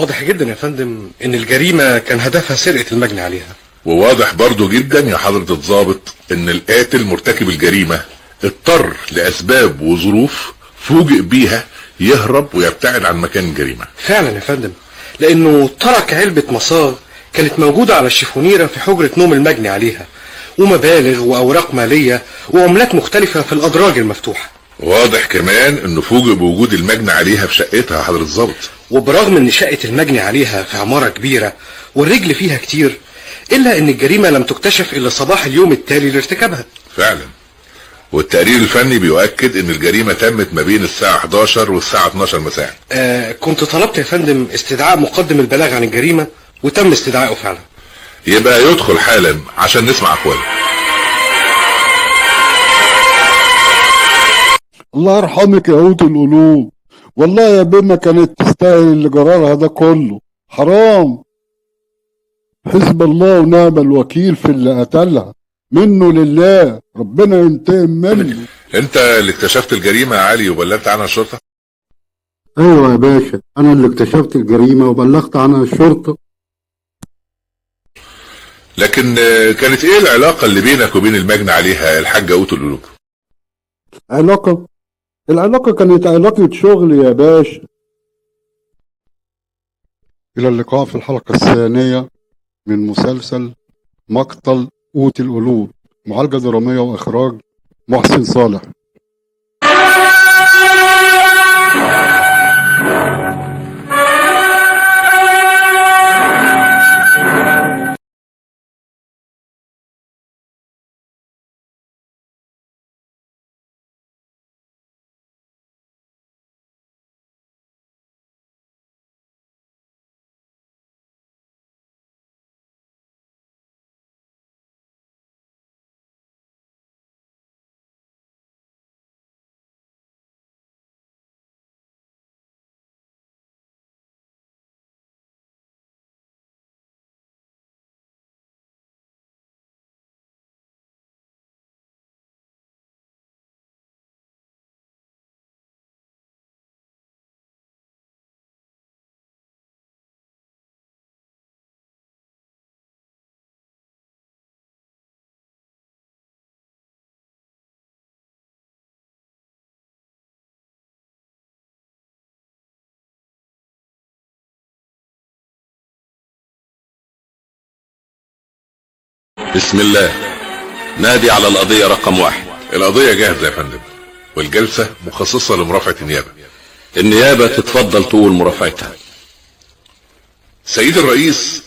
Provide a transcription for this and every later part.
واضح جدا يا فندم ان الجريمة كان هدفها سرقة المجني عليها. وواضح برضو جدا يا حضرة الضابط ان القاتل مرتكب الجريمة اضطر لاسباب وظروف فوجئ بيها يهرب ويبتعد عن مكان الجريمة. فعلا يا فندم، لانه ترك علبة مصاغ كانت موجودة على الشيفونيرة في حجرة نوم المجني عليها، ومبالغ واوراق مالية وعملات مختلفة في الادراج المفتوحة. واضح كمان انه فوجئ بوجود المجني عليها في شقتها يا حضرة الضابط. وبرغم ان شقة المجني عليها في عمارة كبيرة والرجل فيها كتير، الا ان الجريمة لم تكتشف الا صباح اليوم التالي لارتكابها. فعلا، والتقرير الفني بيؤكد ان الجريمة تمت ما بين الساعة 11 والساعة 12 مساء. كنت طلبت يا فندم استدعاء مقدم البلاغ عن الجريمة وتم استدعائه فعلا. يبقى يدخل حالا عشان نسمع اقواله. الله يرحمك يا قوت القلوب، والله يا بما كانت تستاهل اللي جرالها ده كله. حرام، حسب الله ونعم الوكيل في اللي قتلها، منه لله، ربنا ينتقم منه. انت اللي اكتشفت الجريمة يا علي وبلغت عنها الشرطة؟ ايوه يا باشا، انا اللي اكتشفت الجريمة وبلغت عنها الشرطة. لكن كانت ايه العلاقة اللي بينك وبين المجني عليها الحاجة قوت القلوب؟ العلاقة كانت علاقة شغل يا باشا. إلى اللقاء في الحلقة الثانية من مسلسل مقتل قوت القلوب، معالجة درامية وإخراج محسن صالح. بسم الله. نادي على القضية رقم 1. القضية جاهزة يا فندم، والجلسة مخصصة لمرافعة النيابة. النيابة تتفضل طول مرافعتها. سيد الرئيس،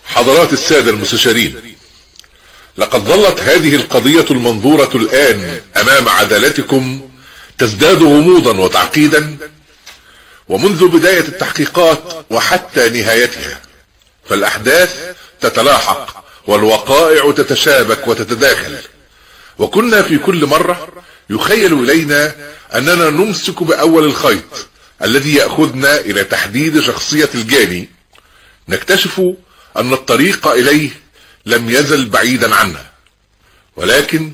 حضرات السادة المستشارين، لقد ظلت هذه القضية المنظورة الآن أمام عدالتكم تزداد غموضا وتعقيدا، ومنذ بداية التحقيقات وحتى نهايتها فالأحداث تتلاحق والوقائع تتشابك وتتداخل، وكنا في كل مرة يخيل إلينا أننا نمسك بأول الخيط الذي يأخذنا إلى تحديد شخصية الجاني، نكتشف أن الطريق إليه لم يزل بعيدا عنا. ولكن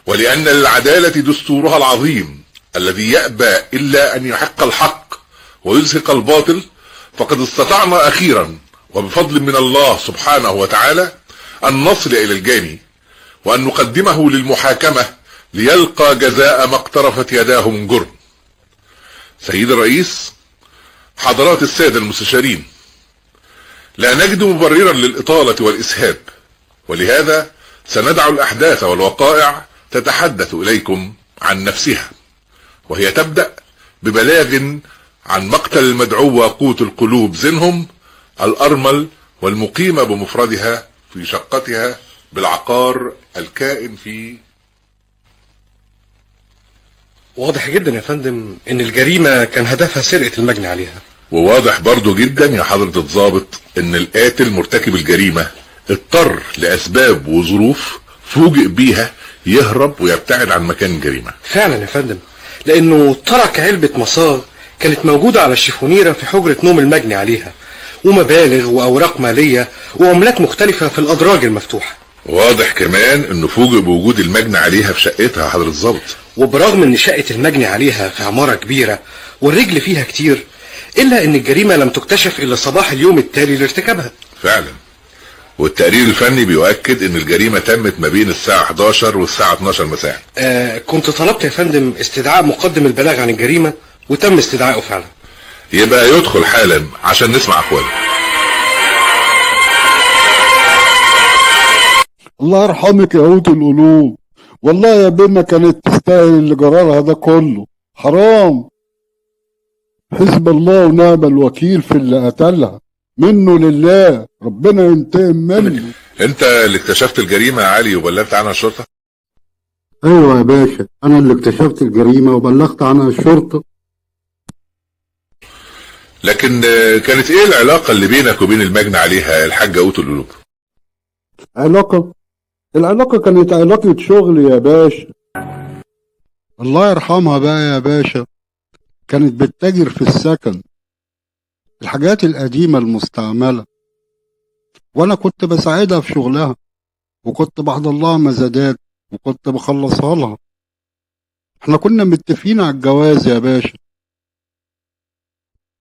ولأن للعدالة دستورها العظيم الذي يأبى إلا أن يحق الحق ويزهق الباطل، فقد استطعنا أخيرا وبفضل من الله سبحانه وتعالى أن نصل إلى الجاني وأن نقدمه للمحاكمة ليلقى جزاء ما اقترفت يداه من جرم. سيد الرئيس، حضرات السادة المستشارين، لا نجد مبررا للإطالة والإسهاب، ولهذا سندع الأحداث والوقائع تتحدث إليكم عن نفسها، وهي تبدأ ببلاغ عن مقتل المدعو قوت القلوب زينهم الأرمل والمقيمة بمفردها في شقتها بالعقار الكائن في. واضح جدا يا فندم ان الجريمة كان هدفها سرقة المجني عليها. وواضح برضو جدا يا حضرة الضابط ان القاتل مرتكب الجريمة اضطر لاسباب وظروف فوجئ بيها يهرب ويبتعد عن مكان الجريمة. فعلا يا فندم، لانه ترك علبة مصاغ كانت موجودة على الشيفونيرة في حجرة نوم المجني عليها، ومبالغ واوراق مالية وعملات مختلفة في الادراج المفتوحة. واضح كمان انه فوجئ بوجود المجني عليها في شقتها يا حضرة الضابط. وبرغم ان شقة المجني عليها في عمارة كبيرة والرجل فيها كتير، إلا إن الجريمة لم تكتشف إلا صباح اليوم التالي لارتكابها. فعلا، والتقرير الفني بيؤكد ان الجريمة تمت ما بين الساعة 11 والساعة 12 مساء. كنت طلبت يا فندم استدعاء مقدم البلاغ عن الجريمة وتم استدعائه فعلا. يبقى يدخل حالا عشان نسمع اقواله. الله يرحمك يا قوت القلوب، والله يا بما كانت تستاهل اللي جرالها ده كله. حرام. حسب الله ونعم الوكيل في اللي قتلها، منه لله، ربنا ينتقم منه. انت اللي اكتشفت الجريمة يا علي وبلغت عنها الشرطة؟ ايوه يا باشا، انا اللي اكتشفت الجريمة وبلغت عنها الشرطة. لكن كانت ايه العلاقة اللي بينك وبين المجني عليها الحاجة قوت القلوب؟ العلاقة كانت علاقة شغل يا باشا. الله يرحمها بقى يا باشا، كانت بتتاجر في السكن، الحاجات القديمة المستعملة، وانا كنت بساعدها في شغلها، وكنت بحضر لها مزادات، وكنت بخلصها لها. احنا كنا متفقين على الجواز يا باشا،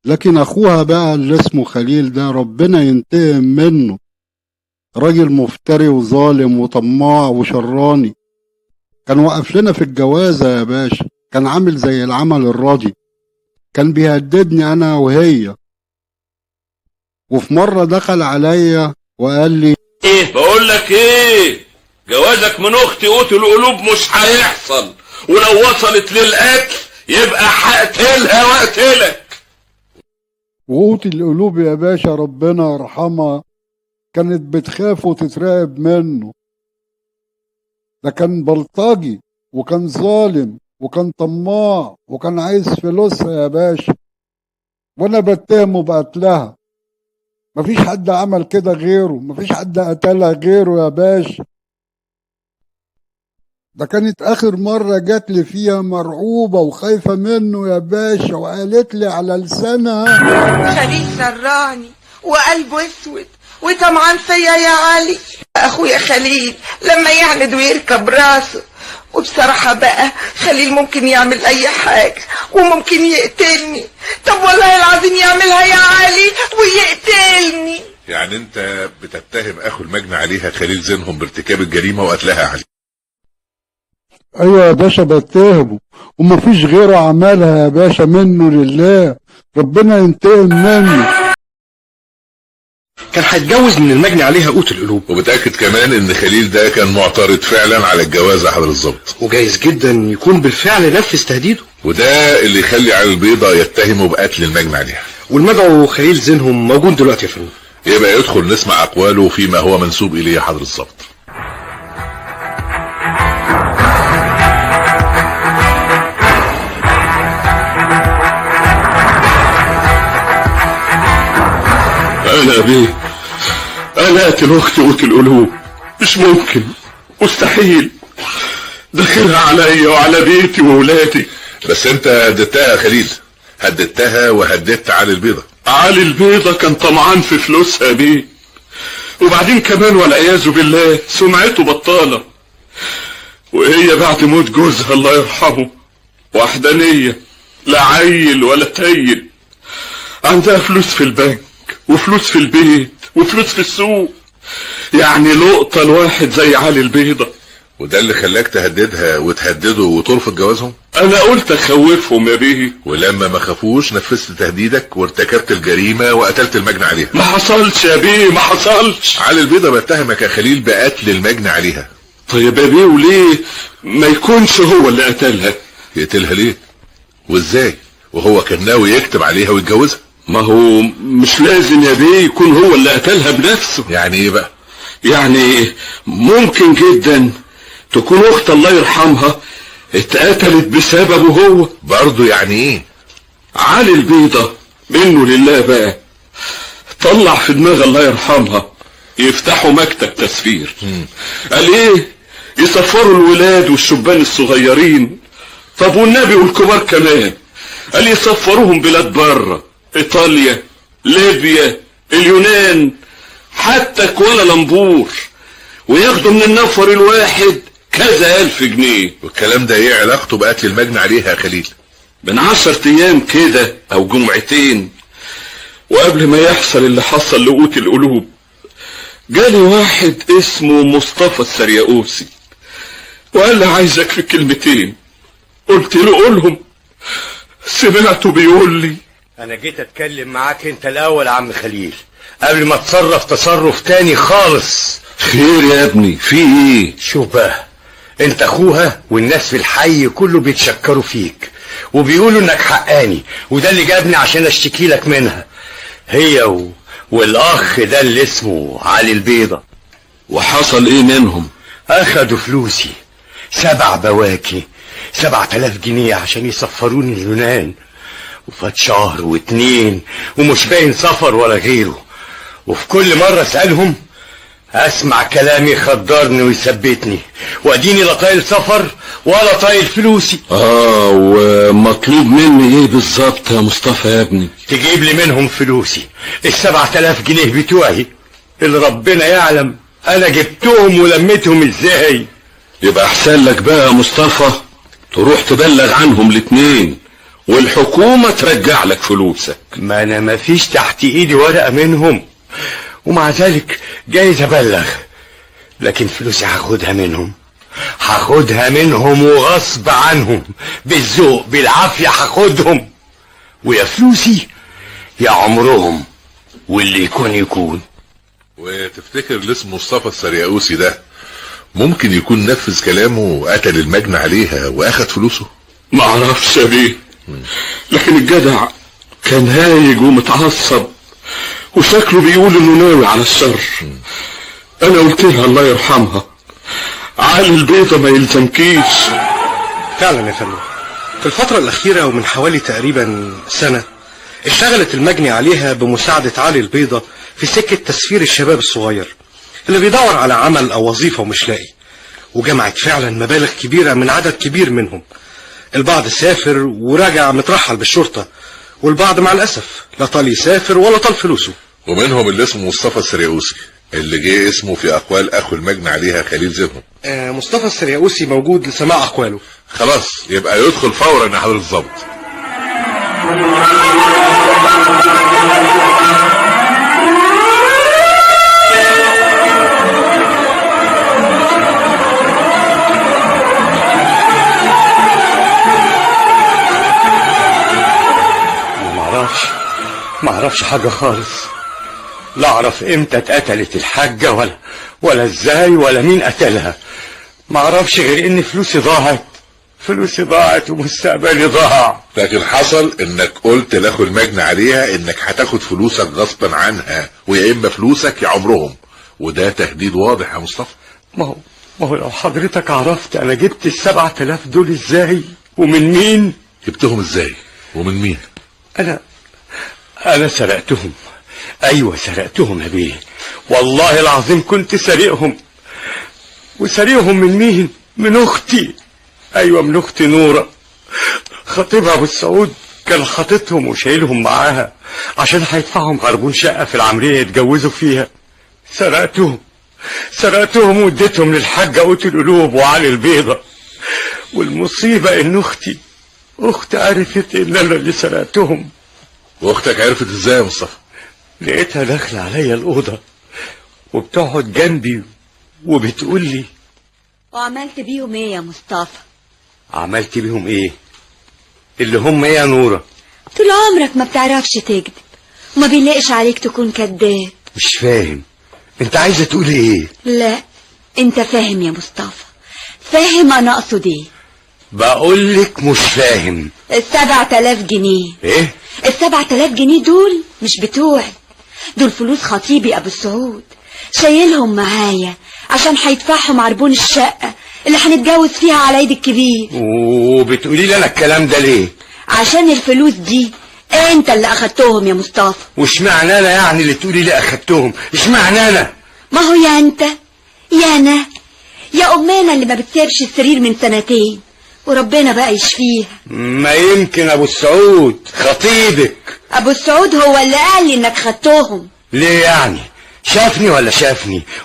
لكن اخوها بقى اللي اسمه خليل ده ربنا ينتقم منه، راجل مفتري وظالم وطماع وشراني. كان وقف لنا في الجوازة يا باشا، كان عامل زي العمل الراضي، كان بيهددني انا وهي. وفي مرة دخل عليا وقال لي ايه بقول لك ايه، جوازك من اختي قوت القلوب مش هيحصل، ولو وصلت للقتل يبقى هقتلها واقتلك. وقوت القلوب يا باشا ربنا يرحمها كانت بتخاف وتترعب منه، ده كان بلطجي وكان ظالم وكان طماع وكان عايز فلوسها يا باشا، وانا بتهمه بقتلها. مفيش حد عمل كده غيره، مفيش حد قتلها غيره يا باشا. ده كانت اخر مرة جات لي فيها مرعوبة وخايفة منه يا باشا، وقالت لي على لسانها خليل سراني وقلبه اسود وطمعان فيا يا علي. اخويا خليل لما يعند ويركب راسه، وبصراحة بقى خليل ممكن يعمل اي حاجة وممكن يقتلني. طب والله العظيم يعملها يا علي ويقتلني. يعني انت بتتهم اخو المجني عليها خليل زينهم بارتكاب الجريمة وقتلها يا علي؟ ايوه يا باشا بتهمه، ومفيش غيره عملها يا باشا، منه لله، ربنا ينتقم منه. كان هيتجوز من المجني عليها قوت القلوب. وبتأكد كمان ان خليل ده كان معترض فعلا على الجواز يا حضر الظابط، وجايز جدا يكون بالفعل نفذ تهديده، وده اللي يخلي علي البيضة يتهمه بقتل المجني عليها. والمدعو خليل زينهم موجود دلوقتي يا فندم. يبقى يدخل نسمع اقواله فيما هو منسوب اليه يا حضر الظابط. انا بيه، انا قاتل اختي قوت القلوب، مش ممكن، مستحيل، داخلها عليا وعلى بيتي وولادي. بس انت هددتها يا خليل، هددتها وهددت علي البيضة. علي البيضة كان طمعان في فلوسها بيه، وبعدين كمان والعياذ بالله سمعته بطالة، وهي بعد موت جوزها الله يرحمه وحدانية، لا عيل ولا تيل، عندها فلوس في البنك وفلوس في البيت وفلوس في السوق، يعني لقطة الواحد زي علي البيضة. وده اللي خلاك تهددها وتهدده وترفض جوازهم؟ انا قلت اخوفهم يا بيه، ولما ما خافوش نفذت تهديدك وارتكبت الجريمة وقتلت المجني عليها. ما حصلش يا بيه، ما حصلش. علي البيضة بتهمك يا خليل بقتل المجني عليها. طيب يا بيه، وليه ما يكونش هو اللي قتلها؟ يقتلها ليه وازاي وهو كان ناوي يكتب عليها ويتجوزها؟ ما هو مش لازم يا بيه يكون هو اللي قتلها بنفسه. يعني ايه بقى؟ يعني ممكن جدا تكون اخت الله يرحمها اتقتلت بسببه هو برضه. يعني ايه؟ علي البيضة منه لله بقى طلع في دماغ الله يرحمها يفتحوا مكتب تسفير. قال ايه؟ يسفروا الولاد والشبان الصغيرين، طب والنبي والكبار كمان، قال يسفروهم بلاد بره، ايطاليا، ليبيا، اليونان، حتى كوالالمبور، وياخدوا من النفر الواحد كذا 1000 جنيه. والكلام ده ايه علاقته بقتل المجني عليها يا خليل؟ من 10 ايام كده او جمعتين وقبل ما يحصل اللي حصل لقوت القلوب جالي واحد اسمه مصطفى السرياوسي وقال لي عايزك في كلمتين. قلت له قولهم. سمعته بيقول لي انا جيت اتكلم معاك انت الاول يا عم خليل قبل ما تتصرف تصرف تاني خالص. خير يا ابني في ايه؟ شوف بقى، انت اخوها والناس في الحي كله بيتشكروا فيك وبيقولوا انك حقاني، وده اللي جابني عشان اشتكي لك منها هي والاخ ده اللي اسمه علي البيضة. وحصل ايه منهم؟ اخدوا فلوسي 7 بواكي 7000 جنيه عشان يسفروني اليونان، وفات شهر و2 ومش باين سفر ولا غيره، وفي كل مرة اسألهم اسمع كلامي يخدرني ويثبتني، واديني لا طايل سفر ولا طايل فلوسي. ومطلوب مني ايه بالظبط يا مصطفى يا ابني؟ تجيب لي منهم فلوسي 7000 جنيه بتوعي اللي ربنا يعلم انا جبتهم ولميتهم ازاي. يبقى احسن لك بقى يا مصطفى تروح تبلغ عنهم الاتنين والحكومة ترجع لك فلوسك. ما انا مفيش تحت ايدي ورقة منهم، ومع ذلك جايز ابلغ، لكن فلوسي هاخدها منهم وغصب عنهم، بالذوق بالعافية هاخدهم، ويا فلوسي يا عمرهم، واللي يكون. وتفتكر اللي اسمه مصطفى السرياوسي ده ممكن يكون نفذ كلامه وقتل المجني عليها واخد فلوسه؟ ما اعرفش يا بيه، لكن الجدع كان هايج ومتعصب وشكله بيقول انه ناوي على الشر. انا قلت لها الله يرحمها علي البيضة ما يلزمكيش. فعلا يا فندم، في الفترة الأخيرة ومن حوالي تقريبا سنة اشتغلت المجني عليها بمساعدة علي البيضة في سكة تسفير الشباب الصغير اللي بيدور على عمل أو وظيفة ومش لاقي، وجمعت فعلا مبالغ كبيرة من عدد كبير منهم. البعض سافر ورجع مترحل بالشرطة، والبعض مع الأسف لا طال يسافر ولا طال فلوسه. ومنهم اللي اسمه مصطفى السرياوسي اللي جه اسمه في أقوال أخو المجني عليها خليل زينهم. مصطفى السرياوسي موجود لسماع أقواله. خلاص يبقى يدخل فورا يا حضرة الضابط. ما اعرفش حاجة خالص، لا اعرف امتى اتقتلت الحاجة ولا ازاي ولا مين قتلها. ما اعرفش غير ان فلوسي ضاعت ومستقبلي ضاع. لكن حصل انك قلت لاخو المجني عليها انك هتاخد فلوسك غصبا عنها، ويا اما فلوسك يا عمرهم، وده تهديد واضح يا مصطفى. ما هو لو حضرتك عرفت انا جبت 7000 دول ازاي ومن مين. جبتهم ازاي ومن مين؟ انا سرقتهم. ايوه سرقتهم يا بيه، والله العظيم كنت سرقهم. وسرقهم من مين؟ من اختي. ايوه من اختي نورة. خطيبها ابو السعود كان خاطبهم وشايلهم معاها عشان هيدفعهم عربون شقة في العمرية يتجوزوا فيها. سرقتهم واديتهم للحاجة قوت القلوب وعلي البيضة. والمصيبة ان اختي عرفت ان انا اللي سرقتهم. واختك عرفت ازاي يا مصطفى؟ لقيتها داخله عليا الاوضه وبتقعد جنبي وبتقول لي وعملت بيهم ايه يا مصطفى؟ عملت بيهم ايه؟ اللي هم ايه يا نوره؟ طول عمرك ما بتعرفش تكذب وما بيلاقش عليك تكون كذاب. مش فاهم انت عايزه تقولي ايه؟ لا انت فاهم يا مصطفى، فاهم انا اقصد ايه. بقولك مش فاهم. 7000 جنيه. ايه؟ 7000 جنيه دول مش بتوعي، دول فلوس خطيبي ابو السعود شايلهم معايا عشان هيدفعهم عربون الشقة اللي هنتجوز فيها على عيد الكبير. وبتقولي لي انا الكلام ده ليه؟ عشان الفلوس دي انت اللي اخدتهم يا مصطفى. واشمعنى انا يعني اللي تقولي لي اخدتهم؟ اشمعنى انا؟ ما هو يا انت يا انا يا امنا اللي ما بتسيبش السرير من 2 سنين وربنا بقى يشفيها. ما يمكن ابو السعود خطيبك. ابو السعود هو اللي قال لي انك خدتهم. ليه يعني؟ شافني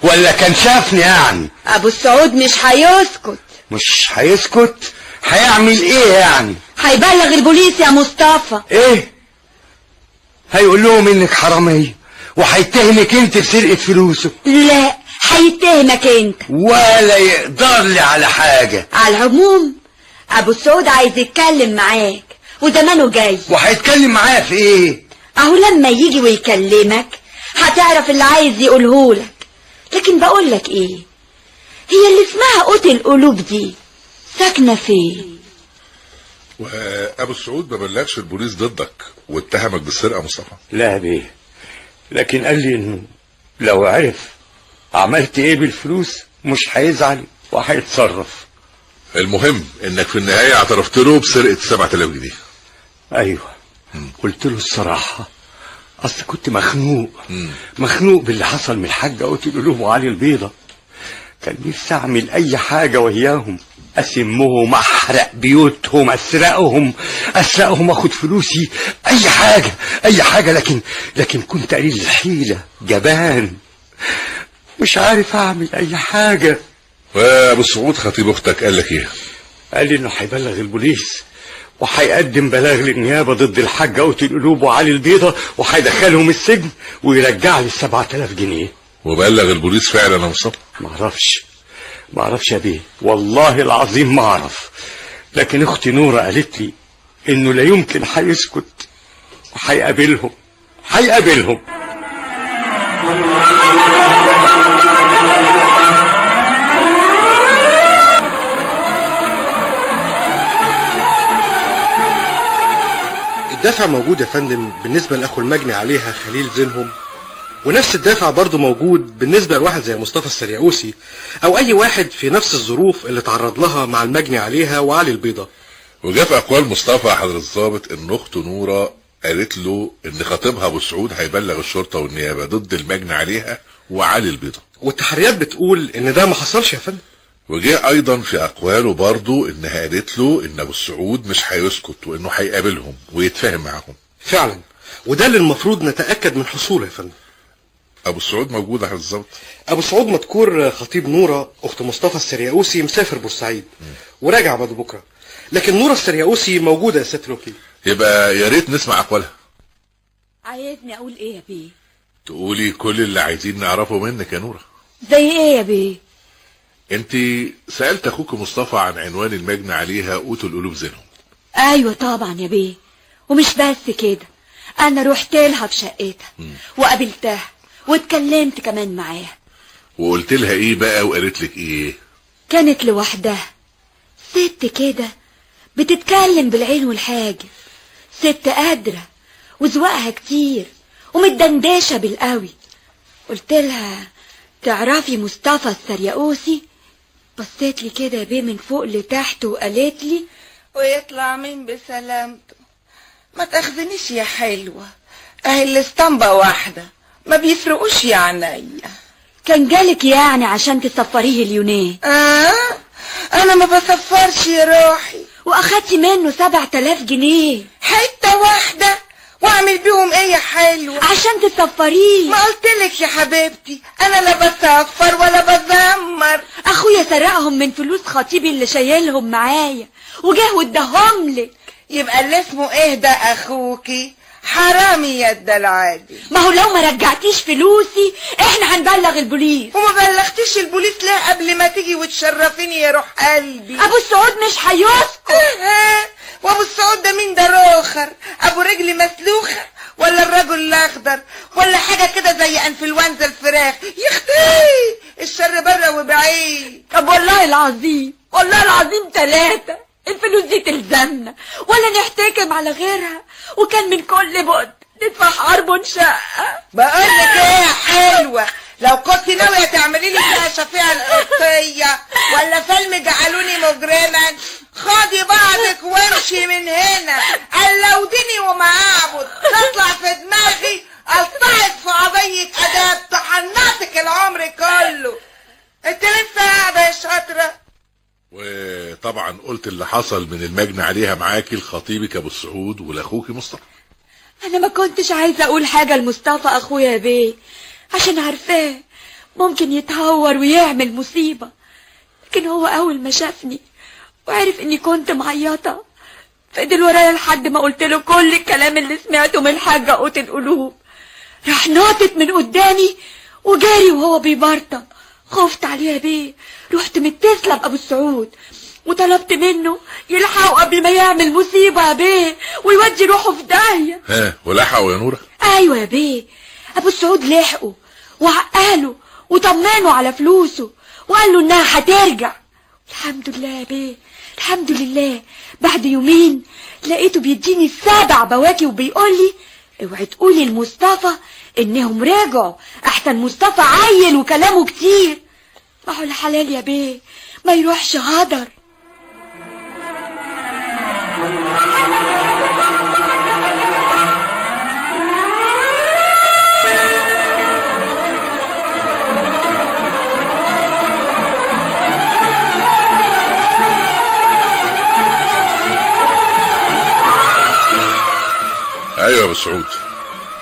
ولا كان شافني يعني؟ ابو السعود مش هيسكت. مش هيسكت؟ هيعمل ايه يعني؟ هيبلغ البوليس يا مصطفى. ايه؟ هيقول لهم انك حرامية وهيتهمك انت بسرقة فلوسه. لا، هيتهمك انت. ولا يقدر لي على حاجة. على العموم ابو السعود عايز يتكلم معاك وزمانه جاي. وهيتكلم معايا في ايه؟ اهو لما يجي ويكلمك هتعرف اللي عايز يقولهولك. لكن بقولك ايه، هي اللي اسمها قوت القلوب دي ساكنة فين؟ وابو السعود ما بلغش البوليس ضدك واتهمك بالسرقة مصطفى؟ لا بيه، لكن قال لي انه لو عرف عملت ايه بالفلوس مش هيزعل وهيتصرف. المهم انك في النهاية اعترفت له بسرقة 7000 جنيه. ايوه، قلت له الصراحة، اصل كنت مخنوق باللي حصل من الحاجة قوت القلوب وعلي البيضة. كان نفسي اعمل اي حاجة وياهم، اسمهم، احرق بيوتهم، اسرقهم اخد فلوسي، اي حاجة. لكن كنت قليل الحيلة، جبان، مش عارف اعمل اي حاجة. وابو السعود خطيب اختك قال لك ايه؟ قال لي انه هيبلغ البوليس وهيقدم بلاغ للنيابة ضد الحاج قوت القلوب وعلي البيضة وهيدخلهم السجن ويرجع لي 7000 جنيه. وبلغ البوليس فعلا يا مصطفى؟ ما اعرفش يا بيه، والله العظيم ما اعرف. لكن اختي نورة قالت لي انه لا يمكن هيسكت وهيقابلهم. الدافع موجود يا فندم بالنسبة لأخو المجني عليها خليل زينهم، ونفس الدافع برضو موجود بالنسبة لواحد زي مصطفى السرياوسي أو أي واحد في نفس الظروف اللي تعرض لها مع المجني عليها وعلي البيضة. وجاء في أقوال مصطفى يا حضرة الضابط إن أخته نورة قالت له إن خطيبها أبو سعود هيبلغ الشرطة والنيابة ضد المجني عليها وعلي البيضة، والتحريات بتقول إن ده ما حصلش يا فندم. وجاء أيضا في أقواله برضو إنها قالت له إن أبو سعود مش هيسكت وإنه هيقابلهم ويتفاهم معهم. فعلا، وده اللي المفروض نتأكد من حصوله يا فندم. أبو سعود موجود يا حضرة الضابط؟ أبو سعود مذكور خطيب نورة أخت مصطفى السرياوسي مسافر بورسعيد وراجع بعد بكرة، لكن نورة السرياوسي موجودة يا سيادة الوكيل. يبقى يا ريت نسمع أقوالها. عايزني أقول إيه يا بيه؟ تقولي كل اللي عايزين نعرفه منك يا نورة. زي إيه يا بيه؟ انت سألت اخوك مصطفى عن عنوان المجني عليها قوت القلوب زينهم. ايوه طبعا يا بيه، ومش بس كده، انا رحت لها في شقتها وقابلتها واتكلمت كمان معاها. وقلت لها ايه بقى وقالت لك ايه؟ كانت لوحدها، ست كده بتتكلم بالعين والحاجب، ست قادرة وذوقها كتير ومتدندشة بالقوي. قلت لها تعرفي مصطفى السرياوسي؟ بصيت لي كده يا بيه من فوق لتحت وقالت لي ويطلع مين بسلامته. ما تاخذنيش يا حلوة، اهي الاسطمبة واحدة ما بيفرقوش يا عينيا. كان جالك يعني عشان تسفريه اليونان؟ انا ما بسفرش يا روحي. واخدتي منه 7000 جنيه حتة واحدة واعمل بيهم ايه يا حلوة؟ عشان تسفريه. ما قلتلك يا حبيبتي انا لا بسفر ولا بزمر. اخويا سرقهم من فلوس خطيبي اللي شايلهم معايا وجاه واداهم لك. يبقى اللي اسمه ايه ده اخوكي؟ حرامي يا الدلعادي. ما هو لو ما رجعتيش فلوسي احنا هنبلغ البوليس. وما بلغتيش البوليس ليه قبل ما تيجي وتشرفيني يا روح قلبي؟ ابو السعود مش هيسكت. وابو السعود ده مين؟ ده روخر ابو رجل مسلوخه ولا الرجل الاخضر ولا حاجه كده زي انفلونزا الفراخ؟ يختي الشر بره وبعيد. طب والله العظيم 3 الفلوس دي تلزمنا ولا نحتكم على غيرها، وكان من كل بعد ندفع عربون شقه. بقولك ايه يا حلوه، لو كنت ناويه تعملي لي فيها شفيعه القبطيه ولا فيلم جعلوني مجرما خدي بعضك وامشي من هنا. قلوديني وما اعبد تطلع في دماغي الطعك في قضيه اداب تحنطك العمر كله. انت لسه قاعده يا شاطره. وطبعا قلت اللي حصل من المجني عليها معاكي لخطيبك ابو السعود ولاخوكي مصطفى. انا ما كنتش عايزه اقول حاجه لمصطفى اخويا بيه عشان عارفاه ممكن يتهور ويعمل مصيبه، لكن هو اول ما شافني وعرف اني كنت معيطه فضل ورايا لحد ما قلت له كل الكلام اللي سمعته من حاجة قوت القلوب. راح ناطط من قدامي وجاري وهو بيبرطم. خفت عليه يا بيه، رحت متصله بأبو السعود وطلبت منه يلحقه قبل ما يعمل مصيبة يا بيه ويودي روحه في داهية. ها ولحقه يا نورة؟ ايوه يا بيه، ابو السعود لحقه وعقله وطمنه على فلوسه وقال له انها هترجع. الحمد لله يا بيه، الحمد لله. بعد يومين لقيته بيديني 7 بواكي وبيقول لي اوعي تقولي لمصطفى انهم رجعوا، احسن مصطفى عيل وكلامه كتير. ما هو الحلال يا بيه ما يروحش هدر. ايوه يا ابو السعود،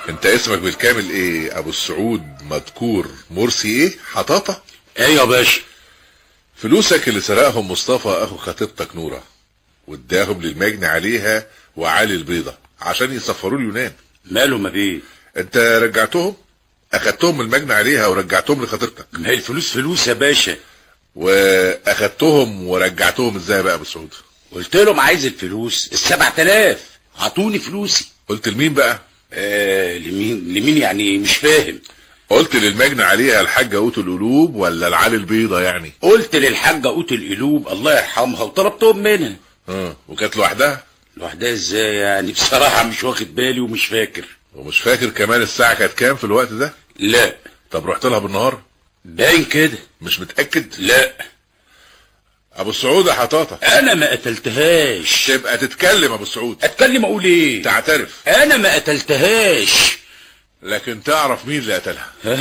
انت اسمك بالكامل ايه؟ ابو السعود مذكور مرسي ايه؟ حطاطة؟ ايوه يا باشا. فلوسك اللي سرقهم مصطفى اخو خطيبتك نورة واداهم للمجني عليها وعلي البيضة عشان يسفروا اليونان، مالهم يا بيه؟ انت رجعتهم؟ اخدتهم من المجني عليها ورجعتهم لخطيبتك؟ ما هي الفلوس فلوس يا باشا. واخدتهم ورجعتهم ازاي بقى يا ابو السعود؟ قلت لهم عايز الفلوس 7000 عطوني فلوسي. قلت لمين بقى؟ لمين يعني؟ مش فاهم. قلت للمجني عليها الحاجة قوت القلوب ولا العالي البيضة يعني؟ قلت للحاجة قوت القلوب الله يرحمها وطلبتهم منها. وكانت لوحدها؟ لوحدها ازاي يعني؟ بصراحة مش واخد بالي ومش فاكر. ومش فاكر كمان الساعة كانت كام في الوقت ده؟ لا. طب رحت لها بالنهار؟ باين كده. مش متأكد؟ لا. ابو السعود يا حطاطة، انا ما قتلتهاش. تبقى تتكلم ابو السعود. اتكلم اقول ايه؟ تعترف. انا ما قتلتهاش. لكن تعرف مين اللي قتلها؟ ها؟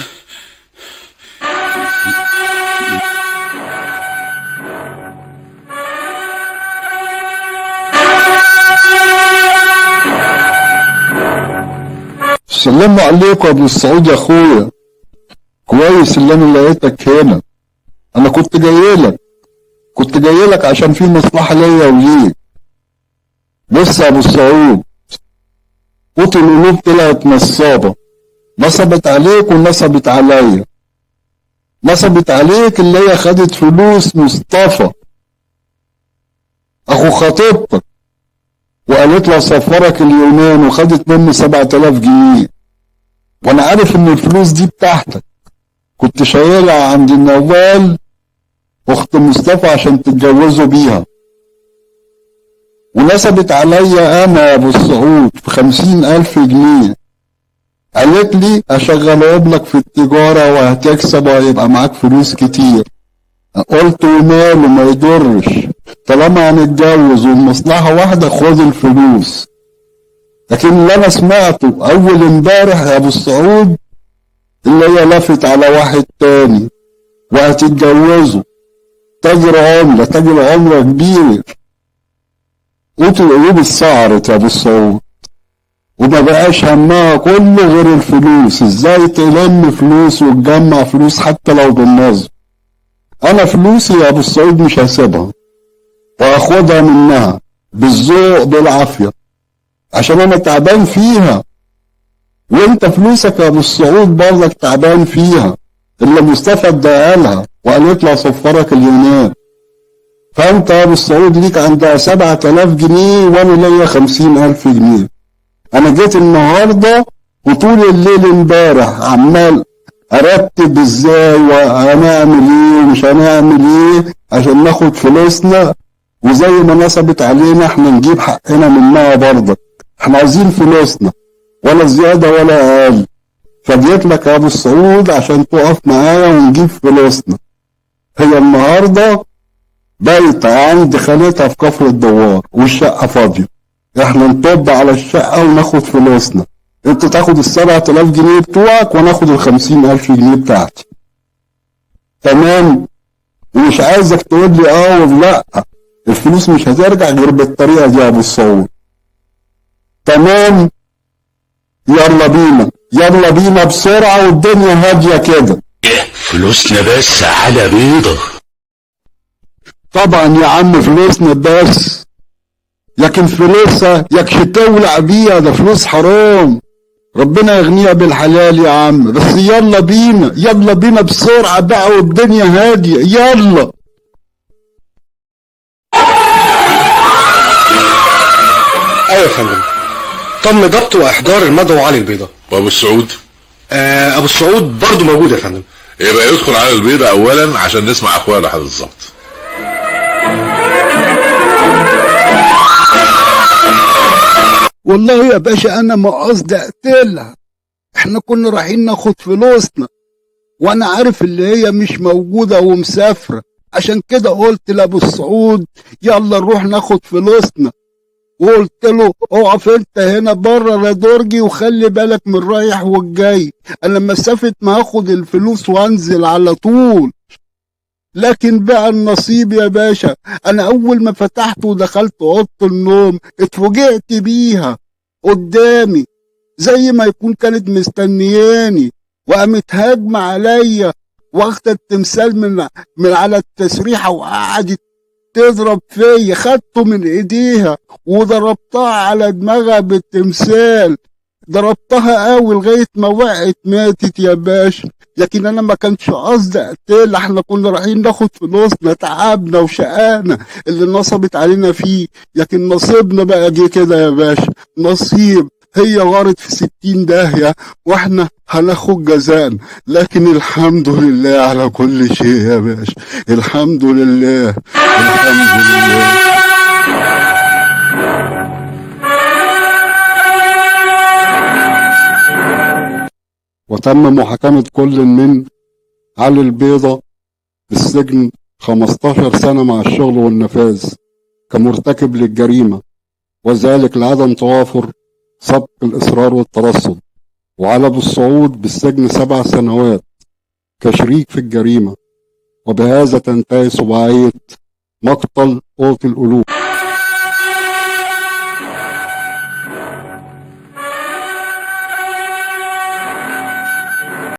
السلام عليكم يا ابو السعود يا اخويا. كويس اللي انا لقيتك هنا. انا كنت جاي لك عشان في مصلحة ليا وليك. بص يا ابو السعود، قوت القلوب طلعت نصابة، نصبت عليك ونصبت عليا. نصبت عليك اللي هي خدت فلوس مصطفى اخو خطيبتك وقالت له سفرك اليونان وخدت منه 7000 جنيه، وانا عارف ان الفلوس دي بتاعتك، كنت شايلها عند النوال اخت مصطفى عشان تتجوزوا بيها. ونسبت عليا انا يا ابو السعود ب 50,000 جنيه، قالت لي اشغلهم لك في التجارة وهتكسب وهيبقى معاك فلوس كتير. قلت وماله ما يضرش، طالما هنتجوز والمصلحة واحدة خد الفلوس. لكن اللي انا سمعته اول امبارح يا ابو السعود اللي هي لفت على واحد تاني وهتتجوزه، تاجر عملة كبير. قوت القلوب اتسعرت يا ابو السعود وما بقاش همها كله غير الفلوس، ازاي تلم فلوس وتجمع فلوس حتى لو بالنصب. انا فلوسي يا ابو السعود مش هسيبها واخدها منها بالذوق بالعافية عشان انا تعبان فيها، وانت فلوسك يا ابو السعود برضك تعبان فيها اللي مصطفى اداها لها وقالت له اصفرك اليونان. فانت يا ابو السعود ليك عندها 7000 جنيه وانا ليا 50,000 جنيه. انا جيت النهارده وطول الليل امبارح عمال ارتب ازاي وهنعمل ايه ومش هنعمل ايه عشان ناخد فلوسنا، وزي ما نصبت علينا احنا نجيب حقنا منها برضك. احنا عايزين فلوسنا ولا زيادة ولا اقل. فجيت لك يا ابو السعود عشان تقف معايا ونجيب فلوسنا. هي النهارده بقت عند خالتها في كفر الدوار والشقة فاضية، احنا نطب على الشقة وناخد فلوسنا. انت تاخد 7000 جنيه بتوعك وناخد 50,000 جنيه بتاعتي. تمام؟ ومش عايزك تقول لي لا، الفلوس مش هترجع غير بالطريقة دي يا ابو السعود. تمام؟ يلا بينا بسرعة والدنيا هادية كده. فلوسنا بس على بيضة. طبعا يا عم فلوسنا بس، لكن فلوسها يكش تولع بيها، ده فلوس حرام. ربنا يغنيها بالحلال يا عم. بس يلا بينا يلا بينا بسرعة بقى والدنيا هادية، يلا. ايوه يا فندم، تم ضبط واحضار المدعو علي البيضة. وابو السعود؟ ابو السعود برضه موجود يا فندم. يبقى يدخل على البيضة اولا عشان نسمع اخويا لحد الظبط. والله يا باشا انا ما قصدي اقتلها، احنا كنا رايحين ناخد فلوسنا وانا عارف اللي هي مش موجودة ومسافرة، عشان كده قلت لابو السعود يلا نروح ناخد فلوسنا، وقلت له اقف انت هنا بره يا درجي وخلي بالك من الرايح والجاي، انا مسافة ما هاخد الفلوس وانزل على طول. لكن بقى النصيب يا باشا، انا اول ما فتحت ودخلت اوضه النوم اتفوجئت بيها قدامي زي ما يكون كانت مستنياني، وقامت هاجمه عليا واخدة التمثال من على التسريحه وقعدت تضرب فيا، خدته من ايديها وضربتها على دماغها بالتمثال، ضربتها قوي لغايه ما وقعت ماتت يا باشا. لكن انا ما كانش قصدي اقتلها، احنا كنا رايحين ناخد فلوسنا، تعبنا وشقانا اللي نصبت علينا فيه، لكن نصيبنا بقى جه كده يا باشا، نصيب. هي غارت في 60 داهية واحنا هناخد جزاء، لكن الحمد لله على كل شيء يا باشا، الحمد لله الحمد لله. وتم محاكمة كل من علي البيضة بالسجن 15 سنة مع الشغل والنفاذ كمرتكب للجريمة، وذلك لعدم توافر سبق الإصرار والترصد، وعلى ابو السعود بالسجن 7 سنوات كشريك في الجريمة. وبهذا تنتهي سباعية مقتل قوت القلوب.